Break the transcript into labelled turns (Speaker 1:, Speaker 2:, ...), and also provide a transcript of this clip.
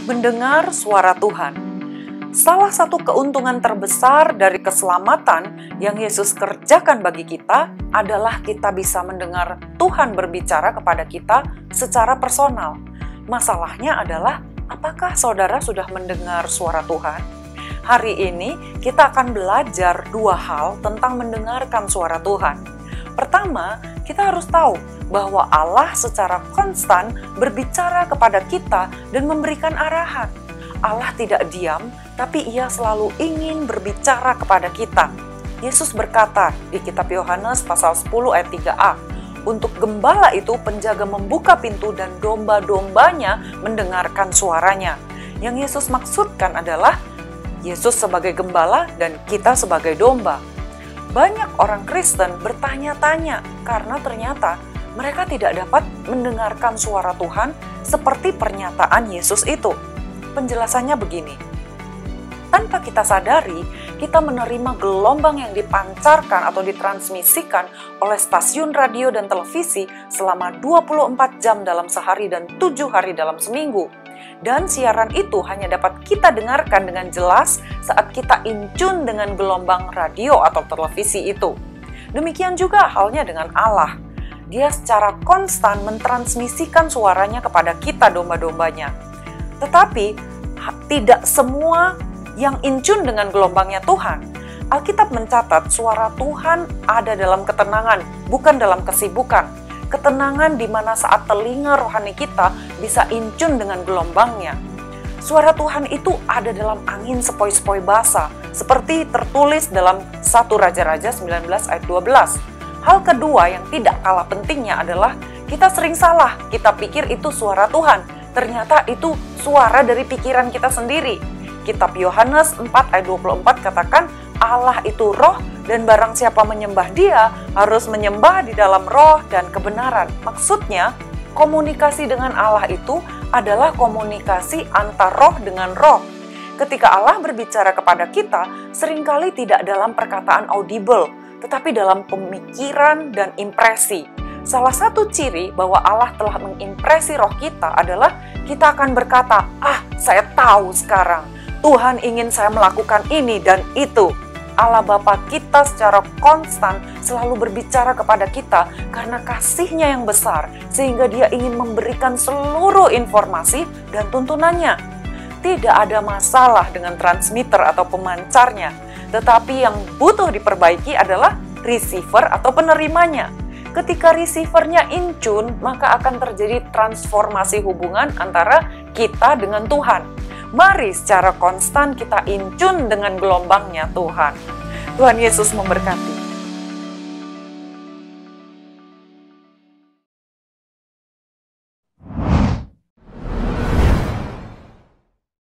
Speaker 1: Mendengar suara Tuhan. Salah satu keuntungan terbesar dari keselamatan yang Yesus kerjakan bagi kita adalah kita bisa mendengar Tuhan berbicara kepada kita secara personal. Masalahnya adalah, apakah saudara sudah mendengar suara Tuhan? Hari ini kita akan belajar dua hal tentang mendengarkan suara Tuhan. Pertama, kita harus tahu bahwa Allah secara konstan berbicara kepada kita dan memberikan arahan. Allah tidak diam, tapi Ia selalu ingin berbicara kepada kita. Yesus berkata di kitab Yohanes pasal 10 ayat 3a, untuk gembala itu penjaga membuka pintu dan domba-dombanya mendengarkan suaranya. Yang Yesus maksudkan adalah Yesus sebagai gembala dan kita sebagai domba. Banyak orang Kristen bertanya-tanya karena ternyata mereka tidak dapat mendengarkan suara Tuhan seperti pernyataan Yesus itu. Penjelasannya begini, tanpa kita sadari, kita menerima gelombang yang dipancarkan atau ditransmisikan oleh stasiun radio dan televisi selama 24 jam dalam sehari dan 7 hari dalam seminggu. Dan siaran itu hanya dapat kita dengarkan dengan jelas saat kita in tune dengan gelombang radio atau televisi itu. Demikian juga halnya dengan Allah. Dia secara konstan mentransmisikan suaranya kepada kita domba-dombanya. Tetapi tidak semua yang in tune dengan gelombangnya Tuhan. Alkitab mencatat suara Tuhan ada dalam ketenangan, bukan dalam kesibukan. Ketenangan di mana saat telinga rohani kita bisa in tune dengan gelombangnya. Suara Tuhan itu ada dalam angin sepoi-sepoi basah, seperti tertulis dalam 1 Raja-Raja 19 ayat 12. Hal kedua yang tidak kalah pentingnya adalah kita sering salah. Kita pikir itu suara Tuhan. Ternyata itu suara dari pikiran kita sendiri. Kitab Yohanes 4 ayat 24 katakan Allah itu roh dan barang siapa menyembah Dia harus menyembah di dalam roh dan kebenaran. Maksudnya, komunikasi dengan Allah itu adalah komunikasi antar roh dengan roh. Ketika Allah berbicara kepada kita, seringkali tidak dalam perkataan audible, tetapi dalam pemikiran dan impresi. Salah satu ciri bahwa Allah telah mengimpresi roh kita adalah kita akan berkata, saya tahu sekarang, Tuhan ingin saya melakukan ini dan itu. Allah Bapa kita secara konstan selalu berbicara kepada kita karena kasih-Nya yang besar, sehingga Dia ingin memberikan seluruh informasi dan tuntunannya. Tidak ada masalah dengan transmitter atau pemancarnya, tetapi yang butuh diperbaiki adalah receiver atau penerimanya. Ketika receivernya in tune, maka akan terjadi transformasi hubungan antara kita dengan Tuhan. Mari secara konstan kita in tune dengan gelombangnya Tuhan. Tuhan Yesus memberkati.